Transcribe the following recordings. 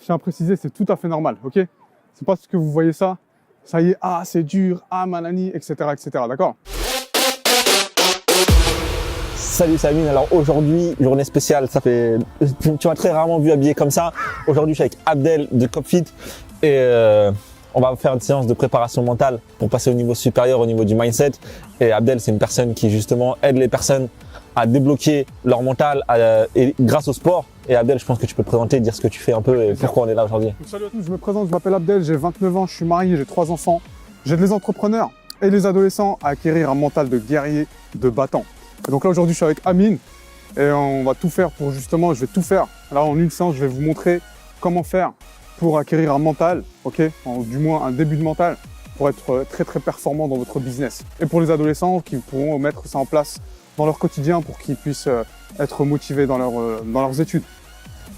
tiens à préciser, c'est tout à fait normal, ok? C'est pas parce que vous voyez ça, ça y est, ah, c'est dur, ah, manani, etc., d'accord? Salut Samine, alors aujourd'hui, journée spéciale, tu m'as très rarement vu habillé comme ça. Aujourd'hui, je suis avec Abdel de Copfit et on va faire une séance de préparation mentale pour passer au niveau supérieur, au niveau du mindset. Et Abdel, c'est une personne qui justement aide les personnes à débloquer leur mental et grâce au sport. Et Abdel, je pense que tu peux te présenter, dire ce que tu fais un peu et pourquoi on est là aujourd'hui. Salut à tous, je me présente, je m'appelle Abdel, j'ai 29 ans, je suis marié, j'ai 3 enfants. J'aide les entrepreneurs et les adolescents à acquérir un mental de guerrier, de battant. Et donc là aujourd'hui je suis avec Amine et on va tout faire pour justement, je vais tout faire. Là en une séance je vais vous montrer comment faire pour acquérir un mental, ok, du moins un début de mental pour être très performant dans votre business. Et pour les adolescents qui pourront mettre ça en place dans leur quotidien pour qu'ils puissent être motivés dans leurs études.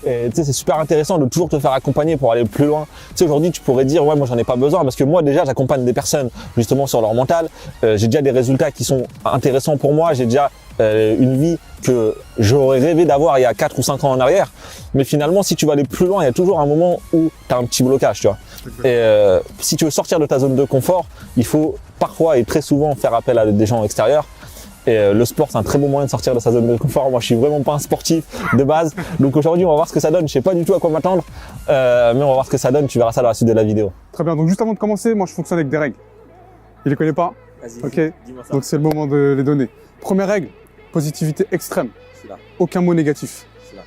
Et tu sais, c'est super intéressant de toujours te faire accompagner pour aller plus loin. Tu sais, aujourd'hui, tu pourrais dire, ouais, moi, j'en ai pas besoin parce que moi, déjà, j'accompagne des personnes justement sur leur mental. J'ai déjà des résultats qui sont intéressants pour moi. J'ai déjà une vie que j'aurais rêvé d'avoir il y a 4 ou 5 ans en arrière. Mais finalement, si tu vas aller plus loin, il y a toujours un moment où tu as un petit blocage, tu vois. Et si tu veux sortir de ta zone de confort, il faut parfois et très souvent faire appel à des gens extérieurs. Et le sport, c'est un très bon moyen de sortir de sa zone de confort. Moi, je suis vraiment pas un sportif de base. Donc aujourd'hui, on va voir ce que ça donne. Je sais pas du tout à quoi m'attendre, mais on va voir ce que ça donne. Tu verras ça dans la suite de la vidéo. Très bien. Donc juste avant de commencer, moi, je fonctionne avec des règles. Il les connaît pas? Vas-y, ok. Dis-moi ça. Donc c'est le moment de les donner. Première règle, positivité extrême. Aucun mot négatif.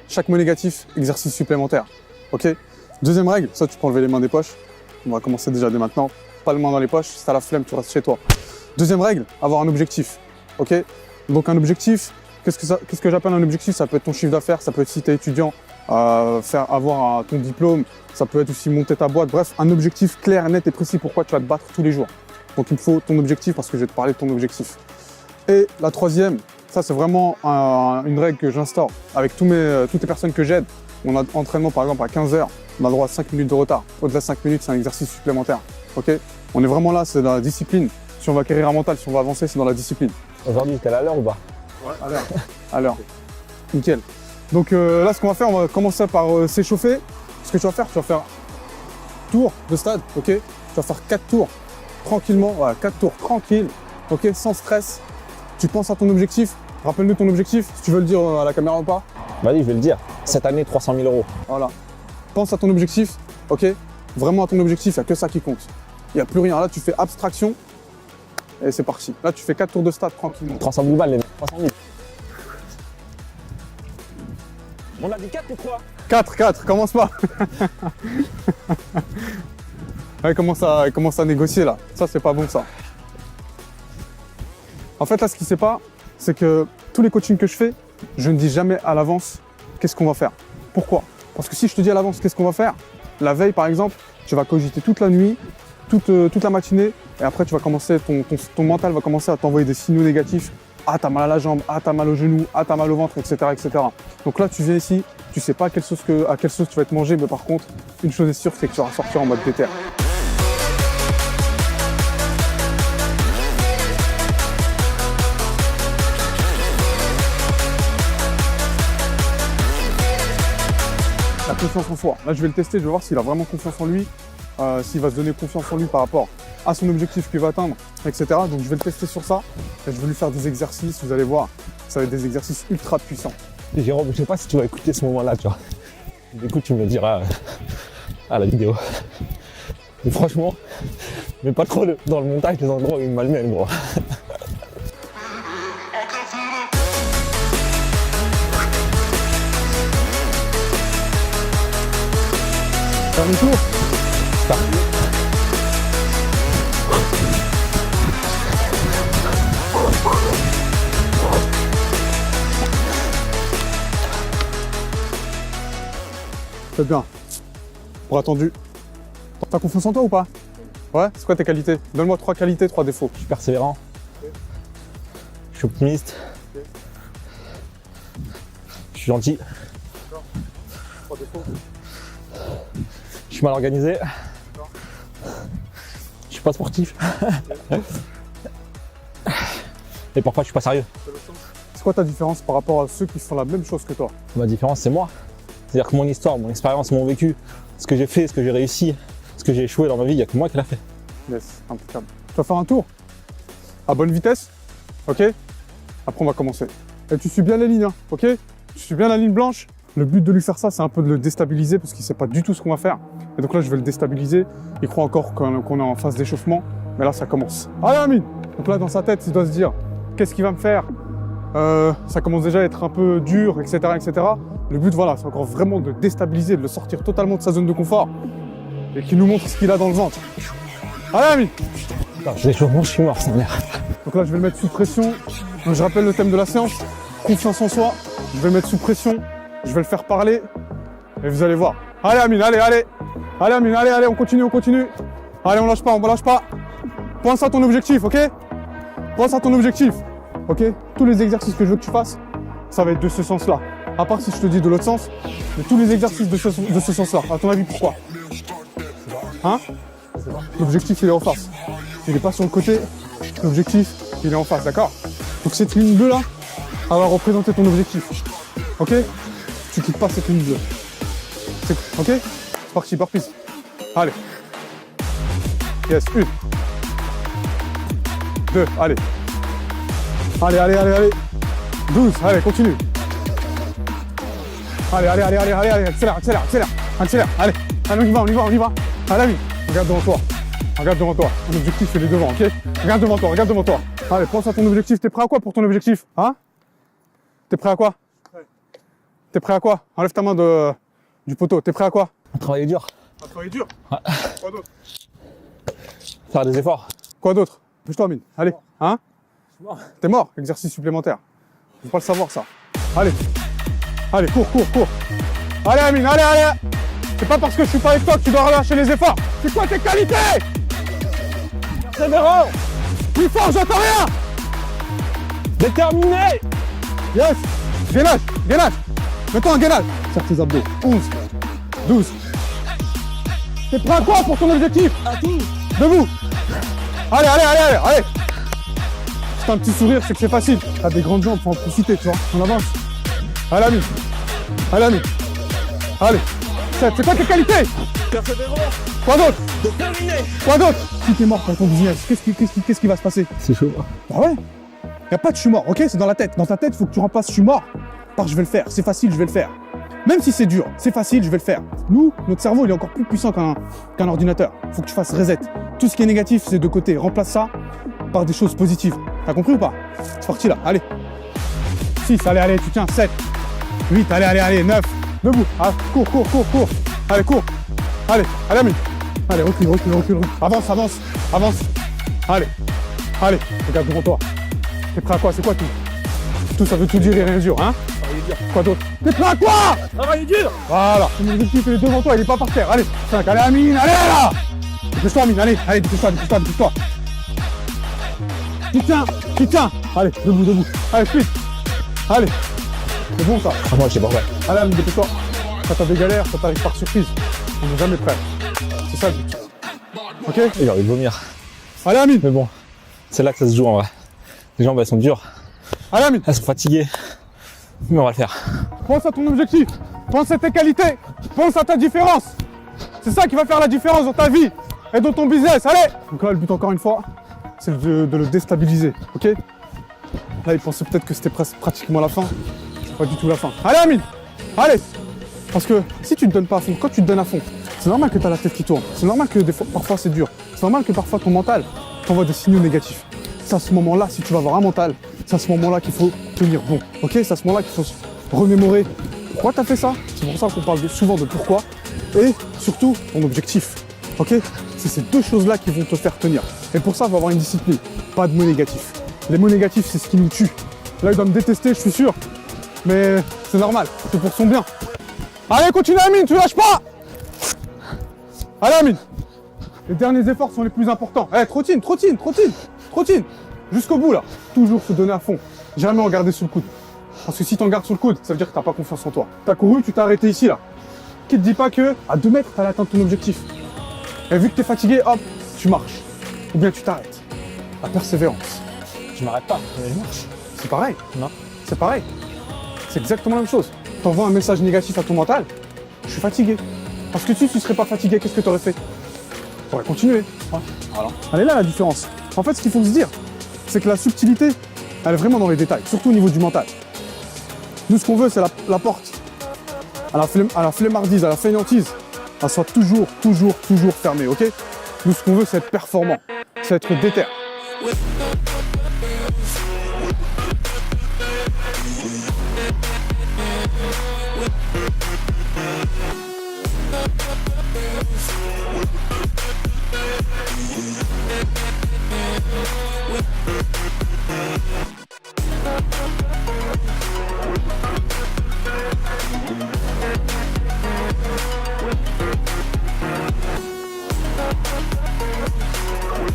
Chaque mot négatif, exercice supplémentaire. Ok. Deuxième règle, ça tu peux enlever les mains des poches. On va commencer déjà dès maintenant. Pas les mains dans les poches. Si t'as la flemme, tu restes chez toi. Deuxième règle, avoir un objectif. Ok, donc un objectif, qu'est-ce que j'appelle un objectif? Ça peut être ton chiffre d'affaires, ça peut être si tu es étudiant, avoir ton diplôme, ça peut être aussi monter ta boîte. Bref, un objectif clair, net et précis pourquoi tu vas te battre tous les jours. Donc il me faut ton objectif parce que je vais te parler de ton objectif. Et la troisième, ça c'est vraiment une règle que j'instaure avec toutes les personnes que j'aide. On a entraînement par exemple à 15h, on a le droit à 5 minutes de retard. Au-delà de 5 minutes, c'est un exercice supplémentaire. Ok, on est vraiment là, c'est dans la discipline. Si on va acquérir un mental, si on va avancer, c'est dans la discipline. Aujourd'hui, t'es à l'heure ou pas? Ouais, à l'heure. À l'heure. Nickel. Donc là, ce qu'on va faire, on va commencer par s'échauffer. Ce que tu vas faire tour de stade, ok? Tu vas faire 4 tours tranquillement, voilà, 4 tours tranquille, ok? Sans stress. Tu penses à ton objectif. Rappelle-nous ton objectif, si tu veux le dire à la caméra ou pas. Vas-y, je vais le dire. Cette année, 300 000 €. Voilà. Pense à ton objectif, ok? Vraiment à ton objectif, il n'y a que ça qui compte. Il n'y a plus rien. Là, tu fais abstraction. Et c'est parti. Là, tu fais 4 tours de stade tranquillement. 300 000 balles, les mecs. 300 000. On a dit 4 ou 3? 4, commence pas. Ouais, commence à négocier là. Ça, c'est pas bon ça. En fait, là, ce qui sait pas, c'est que tous les coachings que je fais, je ne dis jamais à l'avance qu'est-ce qu'on va faire. Pourquoi? Parce que si je te dis à l'avance qu'est-ce qu'on va faire, la veille par exemple, tu vas cogiter toute la nuit, toute la matinée, et après tu vas commencer, ton mental va commencer à t'envoyer des signaux négatifs. Ah, t'as mal à la jambe, ah, t'as mal au genou, ah, t'as mal au ventre, etc., etc. Donc là, tu viens ici, tu sais pas à quelle sauce tu vas être mangé, mais par contre, une chose est sûre, c'est que tu vas sortir en mode déter. La confiance en soi. Là, je vais le tester, je vais voir s'il a vraiment confiance en lui, s'il va se donner confiance en lui par rapport à son objectif qu'il va atteindre, etc. Donc, je vais le tester sur ça. Et je vais lui faire des exercices, vous allez voir, ça va être des exercices ultra puissants. Jérôme, je sais pas si tu vas écouter ce moment-là, tu vois. Du coup, tu me le diras à la vidéo. Mais franchement, mais pas trop dans le montage des endroits où il me malmène, gros. Faire un tour. Parti. Très bien. Pour attendu. T'as confiance en toi ou pas? Ouais, c'est quoi tes qualités? Donne-moi 3 qualités, 3 défauts. Je suis persévérant. Je suis optimiste. Je suis gentil. 3 défauts. Je suis mal organisé. Je suis pas sportif. Et parfois je suis pas sérieux. C'est quoi ta différence par rapport à ceux qui font la même chose que toi? Ma différence, c'est moi. C'est-à-dire que mon histoire, mon expérience, mon vécu ce que j'ai fait, ce que j'ai réussi, ce que j'ai échoué dans ma vie, il n'y a que moi qui l'a fait. Yes, impeccable. Tu vas faire un tour à bonne vitesse, ok? Après, on va commencer. Et tu suis bien les lignes, hein, ok? Tu suis bien la ligne blanche. Le but de lui faire ça, c'est un peu de le déstabiliser parce qu'il sait pas du tout ce qu'on va faire. Et donc là, je vais le déstabiliser. Il croit encore qu'on est en phase d'échauffement. Mais là, ça commence. Allez, Amine! Donc là, dans sa tête, il doit se dire, qu'est-ce qu'il va me faire? Ça commence déjà à être un peu dur, etc., etc. Le but, voilà, c'est encore vraiment de déstabiliser, de le sortir totalement de sa zone de confort et qu'il nous montre ce qu'il a dans le ventre. Allez, Amine! Attends, je suis mort, ça merde. Donc là, je vais le mettre sous pression. Donc, je rappelle le thème de la séance. Confiance en soi. Je vais le mettre sous pression. Je vais le faire parler. Et vous allez voir. Allez, Amine, allez, allez. Allez, Amine, allez, allez, on continue, on continue. Allez, on lâche pas, on lâche pas. Pense à ton objectif, ok? Pense à ton objectif, ok? Tous les exercices que je veux que tu fasses, ça va être de ce sens-là. À part si je te dis de l'autre sens, mais tous les exercices de ce sens-là. À ton avis, pourquoi? Hein? L'objectif, il est en face. Il n'est pas sur le côté. L'objectif, il est en face, d'accord? Donc cette ligne bleue là, elle va représenter ton objectif. Ok? Tu quittes pas cette ligne bleue. Ok? C'est parti, par piste. Allez. Yes, 1. 2, allez. Allez, allez, allez, allez. 12, allez, continue. Allez, allez, allez, allez, allez, allez, accélère, accélère, accélère, accélère. Allez, allez, on y va, on y va, on y va. Allez, Amine, regarde devant toi. Regarde devant toi. Ton objectif, il est devant, ok? Regarde devant toi, regarde devant toi. Allez, pense à ton objectif. T'es prêt à quoi pour ton objectif? Hein? T'es prêt à quoi? T'es prêt à quoi? Enlève ta main du poteau. T'es prêt à quoi? On travaille dur. À travailler dur? Ouais. Quoi d'autre? Faire des efforts. Quoi d'autre? Bouge-toi, Amine. Allez. Hein? T'es mort. Exercice supplémentaire. Faut pas le savoir, ça. Allez. Allez, cours, cours, cours. Allez, Amine, allez, allez. C'est pas parce que je suis pas avec toi que tu dois relâcher les efforts. C'est quoi tes qualités? Persévérant. Plus fort, j'entends rien. Déterminé. Yes. Gainage, gainage. Mets-toi en gainage. Serre tes abdos. 11, 12. T'es prêt à quoi pour ton objectif? À tout. Debout. Allez, allez, allez, allez, allez. Si t'as un petit sourire, c'est que c'est facile. T'as des grandes jambes, faut en profiter, tu vois. On avance. Allez, Amine. Allez, Amine. Allez. C'est quoi tes qualités? Persévérant. Quoi d'autre? Déterminé. Quoi d'autre? Si t'es mort dans ton business, qu'est-ce qui va se passer? C'est chaud. Bah ouais. Y a pas de je suis mort, ok? C'est dans la tête. Dans ta tête, faut que tu remplaces je suis mort par je vais le faire. C'est facile, je vais le faire. Même si c'est dur, c'est facile, je vais le faire. Nous, notre cerveau, il est encore plus puissant qu'un ordinateur. Faut que tu fasses reset. Tout ce qui est négatif, c'est de côté. Remplace ça par des choses positives. T'as compris ou pas? C'est parti là, allez. 6, allez, allez, tu tiens. 7, 8, allez, allez, allez, 9. Debout. Ah, cours, cours, cours, cours. Allez, cours. Allez, allez, Amine. Allez, recule, recule, recule, recule. Avance, avance, avance. Allez, allez, regarde devant toi. T'es prêt à quoi? C'est quoi tout? Tout, ça veut tout dire et rien dire, hein? Travailler dur. Quoi d'autre? T'es prêt à quoi? Travailler dur. Voilà, ton objectif il est devant toi, il est pas par terre. Allez, 5, allez Amine, allez là! Dépêche-toi Amine, allez, allez, dépêche-toi, dépêche-toi, dépêche-toi. Tu tiens. Allez, debout, debout. Allez, suite. Allez. C'est bon ça. Ah, moi, je sais pas, ouais. Allez Amine, dépêche-toi. Quand t'as des galères, ça t'arrive par surprise. On n'est jamais prêt. C'est ça le but. Ok? Il a envie de vomir. Allez Amine. Mais bon, c'est là que ça se joue en vrai. Les jambes, elles sont dures. Allez Amine. Elles sont fatiguées. Mais on va le faire. Pense à ton objectif. Pense à tes qualités. Pense à ta différence. C'est ça qui va faire la différence dans ta vie et dans ton business. Allez! Donc là, le but, encore une fois, c'est de le déstabiliser. Ok? Là, il pensait peut-être que c'était pratiquement la fin. C'est pas du tout la fin. Allez, Amine! Allez! Parce que si tu te donnes pas à fond, quand tu te donnes à fond, c'est normal que tu as la tête qui tourne. C'est normal que parfois c'est dur. C'est normal que parfois ton mental t'envoie des signaux négatifs. C'est à ce moment-là, si tu vas avoir un mental, c'est à ce moment-là qu'il faut tenir bon. Ok? C'est à ce moment-là qu'il faut se remémorer pourquoi tu as fait ça. C'est pour ça qu'on parle souvent de pourquoi. Et surtout, ton objectif. Ok? C'est ces deux choses-là qui vont te faire tenir. Et pour ça, il faut avoir une discipline. Pas de mots négatifs. Les mots négatifs, c'est ce qui nous tue. Là, il doit me détester, je suis sûr. Mais c'est normal, c'est pour son bien. Allez, continue Amine, tu lâches pas! Allez Amine! Les derniers efforts sont les plus importants. Allez, trottine. Jusqu'au bout là. Toujours se donner à fond. Jamais en garder sous le coude. Parce que si t'en gardes sous le coude, ça veut dire que t'as pas confiance en toi. T'as couru, tu t'es arrêté ici là. Qui te dit pas que à 2 mètres, t'allais atteindre ton objectif. Et vu que t'es fatigué, hop, tu marches. Ou bien tu t'arrêtes. La persévérance. Je m'arrête pas, mais je marche. C'est pareil. Non. C'est pareil. C'est exactement la même chose. T'envoies un message négatif à ton mental. Je suis fatigué. Parce que si tu serais pas fatigué, qu'est-ce que tu aurais fait? Tu aurais continué. Hein, voilà. Elle est là la différence. En fait, ce qu'il faut se dire, c'est que la subtilité, elle est vraiment dans les détails, surtout au niveau du mental. Nous, ce qu'on veut, c'est la porte à la flemmardise, à la fainéantise, elle soit toujours fermée, ok? Nous, ce qu'on veut, c'est être performant, c'est être déter.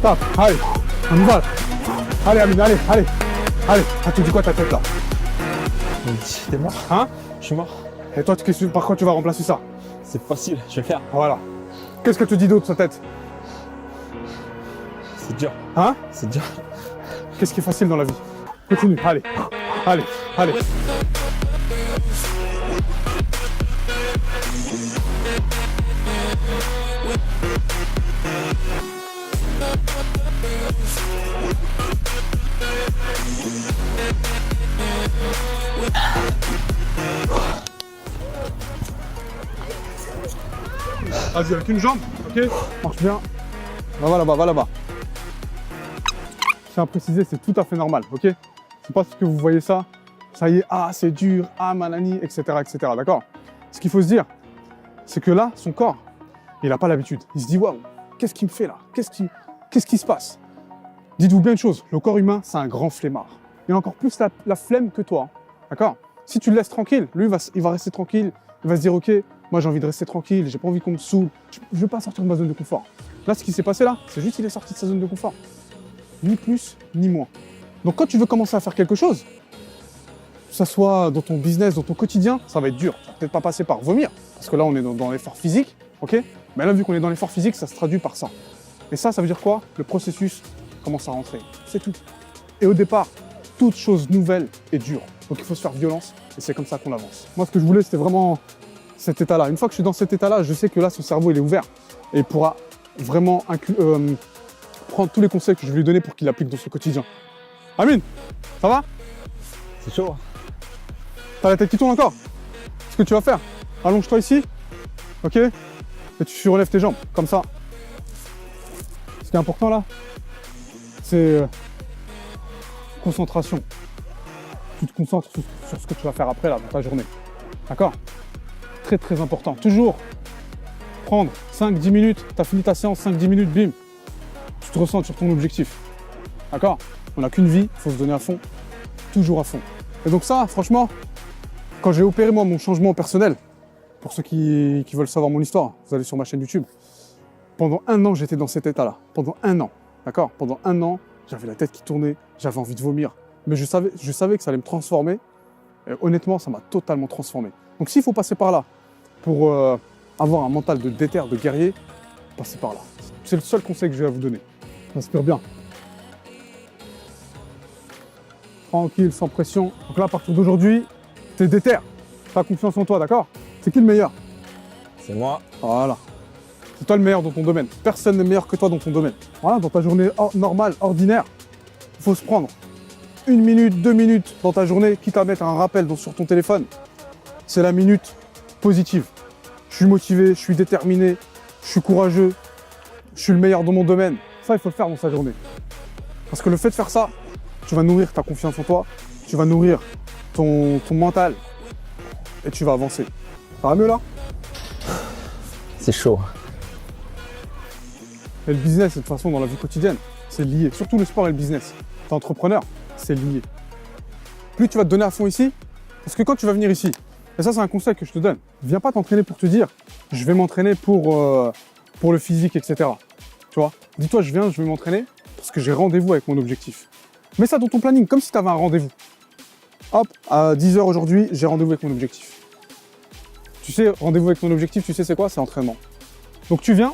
Tac, allez, on y va là. Allez Amine, allez. Ah, tu dis quoi ta tête là? T'es mort? Hein? Je suis mort. Et toi, par quoi tu vas remplacer ça? C'est facile, je vais le faire. Voilà. Qu'est-ce qu'elle te dit d'autre, sa tête? C'est dur. Hein? C'est dur. Qu'est-ce qui est facile dans la vie? Continue, allez. Vas-y, avec une jambe, ok? Marche bien. Va là-bas. Je tiens à préciser, c'est tout à fait normal, ok? C'est pas parce que vous voyez ça, ça y est, ah, c'est dur, ah, manani, etc., d'accord? Ce qu'il faut se dire, c'est que là, son corps, il n'a pas l'habitude. Il se dit, waouh, qu'est-ce qu'il me fait là? Qu'est-ce qui se passe? Dites-vous bien une chose, le corps humain, c'est un grand flemmard. Il a encore plus la flemme que toi, d'accord? Si tu le laisses tranquille, lui, il va rester tranquille, il va se dire, ok, moi j'ai envie de rester tranquille, j'ai pas envie qu'on me saoule, je veux pas sortir de ma zone de confort. Là, ce qui s'est passé là, c'est juste qu'il est sorti de sa zone de confort. Ni plus, ni moins. Donc quand tu veux commencer à faire quelque chose, que ce soit dans ton business, dans ton quotidien, ça va être dur. Tu vas peut-être pas passer par vomir, parce que là on est dans l'effort physique, ok? Mais là, vu qu'on est dans l'effort physique, ça se traduit par ça. Et ça veut dire quoi? Le processus commence à rentrer. C'est tout. Et au départ, toute chose nouvelle est dure. Donc il faut se faire violence, et c'est comme ça qu'on avance. Moi, ce que je voulais, c'était vraiment cet état-là. Une fois que je suis dans cet état-là, je sais que là, son cerveau, il est ouvert. Et il pourra vraiment prendre tous les conseils que je vais lui donner pour qu'il applique dans son quotidien. Amine, ça va? C'est chaud. T'as la tête qui tourne encore? Ce que tu vas faire, allonge-toi ici, ok? Et tu surélèves tes jambes, comme ça. Ce qui est important là, c'est concentration. Tu te concentres sur ce que tu vas faire après là, dans ta journée. D'accord? Très important. Toujours prendre 5-10 minutes, tu as fini ta séance, 5-10 minutes, bim. Tu te ressens sur ton objectif. D'accord? On n'a qu'une vie, il faut se donner à fond, toujours à fond. Et donc ça, franchement, quand j'ai opéré moi mon changement personnel, pour ceux qui veulent savoir mon histoire, vous allez sur ma chaîne YouTube. Pendant 1 an, j'étais dans cet état-là. Pendant 1 an. D'accord? Pendant 1 an, j'avais la tête qui tournait, j'avais envie de vomir. Mais je savais que ça allait me transformer. Et honnêtement, ça m'a totalement transformé. Donc s'il faut passer par là pour avoir un mental de déter, de guerrier, passez par là. C'est le seul conseil que je vais vous donner. Respire bien. Tranquille, sans pression. Donc là, à partir d'aujourd'hui, t'es déter. T'as confiance en toi, d'accord? C'est qui le meilleur? C'est moi. Voilà. C'est toi le meilleur dans ton domaine. Personne n'est meilleur que toi dans ton domaine. Voilà, dans ta journée normale, ordinaire, il faut se prendre 1 minute, 2 minutes dans ta journée, quitte à mettre un rappel sur ton téléphone. C'est la minute positive. Je suis motivé, je suis déterminé, je suis courageux, je suis le meilleur dans mon domaine. Ça, il faut le faire dans sa journée. Parce que le fait de faire ça, tu vas nourrir ta confiance en toi, tu vas nourrir ton mental et tu vas avancer. Ça va mieux là? C'est chaud. Et le business, de toute façon, dans la vie quotidienne, c'est lié. Surtout le sport et le business. T'es entrepreneur, c'est lié. Plus tu vas te donner à fond ici, parce que quand tu vas venir ici, et ça c'est un conseil que je te donne, viens pas t'entraîner pour te dire je vais m'entraîner pour le physique, etc. Tu vois, dis-toi je vais m'entraîner parce que j'ai rendez-vous avec mon objectif. Mets ça dans ton planning, comme si tu avais un rendez-vous. Hop, à 10 h aujourd'hui, j'ai rendez-vous avec mon objectif. Tu sais, rendez-vous avec ton objectif, tu sais c'est quoi? C'est entraînement. Donc tu viens,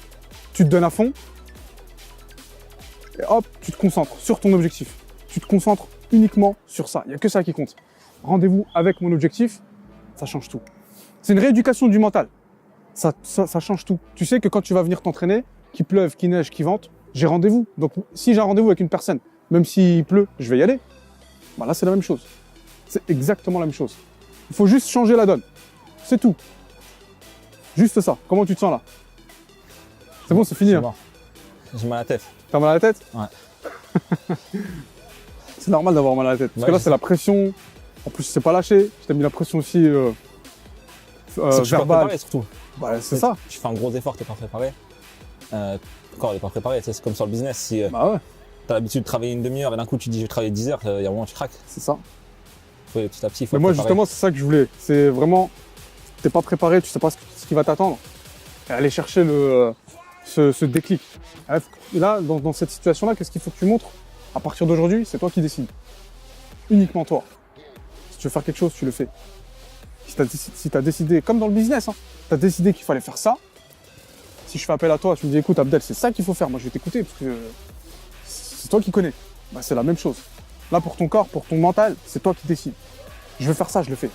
tu te donnes à fond, et hop, tu te concentres sur ton objectif. Tu te concentres uniquement sur ça. Il n'y a que ça qui compte. Rendez-vous avec mon objectif, ça change tout. C'est une rééducation du mental. ça change tout. Tu sais que quand tu vas venir t'entraîner, qu'il pleuve, qu'il neige, qu'il vente, j'ai rendez-vous. Donc, si j'ai un rendez-vous avec une personne, même s'il pleut, je vais y aller. Bah là, c'est la même chose. C'est exactement la même chose. Il faut juste changer la donne. C'est tout. Juste ça. Comment tu te sens là? C'est bon, c'est fini. C'est Hein. bon. J'ai mal à la tête. T'as mal à la tête? Ouais. C'est normal d'avoir mal à la tête. Parce Ouais, que là, je c'est la pression. En plus, c'est pas lâché. Je t'ai mis la pression aussi C'est que je suis pas verbale. préparé surtout. Bah, c'est ça. Tu fais un gros effort, t'es pas préparé. Ton corps n'est pas préparé. C'est comme sur le business. Si Bah ouais, t'as l'habitude de travailler une demi-heure et d'un coup tu dis je vais travailler 10 heures, il y a un moment où tu craques. c'est ça. Faut aller petit à petit. Faut Mais être moi, préparé. justement, c'est ça que je voulais. C'est vraiment, t'es pas préparé, tu sais pas ce qui va t'attendre. Et aller chercher ce déclic. Et là, dans cette situation-là, qu'est-ce qu'il faut que tu montres? À partir d'aujourd'hui, c'est toi qui décides. Uniquement toi. Si tu veux faire quelque chose, tu le fais. Si t'as décidé, comme dans le business, hein, t'as décidé qu'il fallait faire ça. Si je fais appel à toi, tu me dis, écoute, Abdel, c'est ça qu'il faut faire. Moi, je vais t'écouter parce que c'est toi qui connais. Bah, c'est la même chose. Là, pour ton corps, pour ton mental, c'est toi qui décides. Je veux faire ça, je le fais.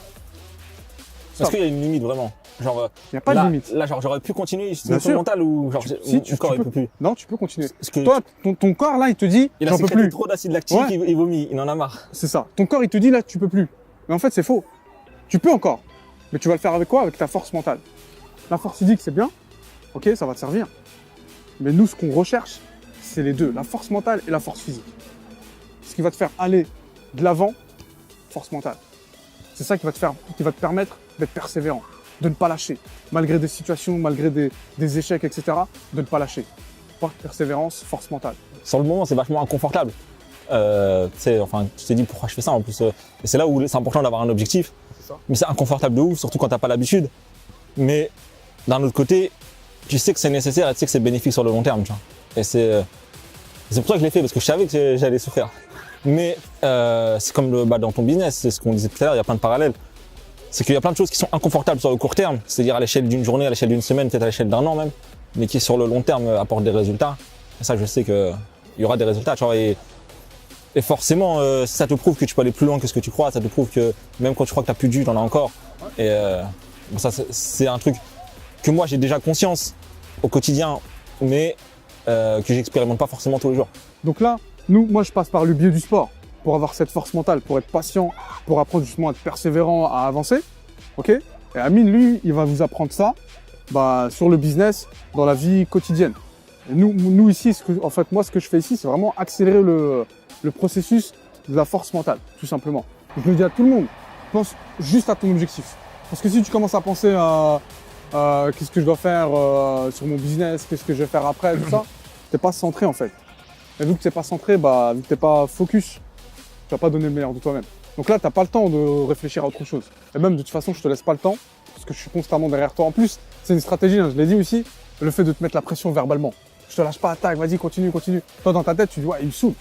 Est-ce qu'il y a une limite vraiment? Genre, Il n'y a pas là, de limite. Là, genre, j'aurais pu continuer Bien sur sûr. mon mental ou genre, mon corps il peux. peut plus. Non, tu peux continuer. Parce que Toi, ton corps, là, il te dit, il a j'en peux sécrété plus. trop d'acide lactique, Ouais. il vomit, il en a marre. C'est ça. Ton corps, il te dit, là, tu peux plus. Mais en fait, c'est faux. Tu peux encore. Mais tu vas le faire avec quoi? Avec ta force mentale. La force physique, c'est bien. Ok, ça va te servir. Mais nous, ce qu'on recherche, c'est les deux. La force mentale et la force physique. Ce qui va te faire aller de l'avant, force mentale. C'est ça qui va te permettre d'être persévérant, de ne pas lâcher. Malgré des situations, malgré des échecs, etc., de ne pas lâcher. Persévérance, force mentale. Sur le moment, c'est vachement inconfortable. Tu sais, enfin, tu t'es dit pourquoi je fais ça en plus. Et c'est là où c'est important d'avoir un objectif. C'est ça. Mais c'est inconfortable de ouf, surtout quand t'as pas l'habitude. Mais d'un autre côté, tu sais que c'est nécessaire et tu sais que c'est bénéfique sur le long terme. Tu vois. Et c'est pour ça que je l'ai fait, parce que je savais que j'allais souffrir. Mais c'est comme dans ton business, c'est ce qu'on disait tout à l'heure, il y a plein de parallèles. C'est qu'il y a plein de choses qui sont inconfortables sur le court terme, c'est-à-dire à l'échelle d'une journée, à l'échelle d'une semaine, peut-être à l'échelle d'un an même, mais qui sur le long terme apportent des résultats. Et ça, je sais qu'il y aura des résultats. Tu vois, et forcément, ça te prouve que tu peux aller plus loin que ce que tu crois, ça te prouve que même quand tu crois que tu n'as plus de jus, tu en as encore. Et bon, ça, c'est un truc que moi j'ai déjà conscience au quotidien, mais que j'expérimente pas forcément tous les jours. Donc là, moi, je passe par le biais du sport pour avoir cette force mentale, pour être patient, pour apprendre justement à être persévérant, à avancer. Ok? Et Amine, lui, il va vous apprendre ça sur le business, dans la vie quotidienne. Et nous ici, moi, ce que je fais ici, c'est vraiment accélérer le processus de la force mentale, tout simplement. Et je le dis à tout le monde, pense juste à ton objectif. Parce que si tu commences à penser à qu'est-ce que je dois faire sur mon business, qu'est-ce que je vais faire après, tout ça, t'es pas centré en fait. Et vu que t'es pas centré, vu que t'es pas focus, tu vas pas donner le meilleur de toi-même. Donc là, t'as pas le temps de réfléchir à autre chose. Et même de toute façon, je te laisse pas le temps, parce que je suis constamment derrière toi. En plus, c'est une stratégie, hein, je l'ai dit aussi, le fait de te mettre la pression verbalement. Je te lâche pas, attaque, vas-y, continue. Toi, dans ta tête, tu dis, ouais, il me saoule.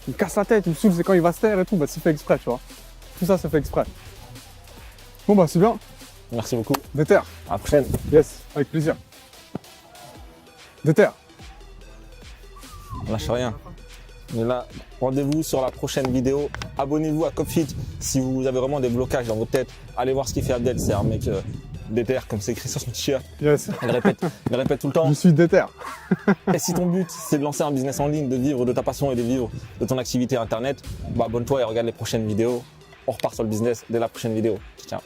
Il me casse la tête, il me saoule, c'est quand il va se taire et tout. C'est fait exprès, tu vois. Tout ça, c'est fait exprès. Bon, c'est bien. Merci beaucoup. Déter. À la prochaine. Yes, avec plaisir. Déter. On lâche rien. Mais là, rendez-vous sur la prochaine vidéo. Abonnez-vous à Copfit si vous avez vraiment des blocages dans votre tête. Allez voir ce qu'il fait Abdel, c'est un mec déter, comme c'est écrit sur son t-shirt. Yes. Il répète tout le temps. Je suis déter. Et si ton but c'est de lancer un business en ligne, de vivre de ta passion et de vivre de ton activité internet, abonne-toi et regarde les prochaines vidéos. On repart sur le business dès la prochaine vidéo. Ciao.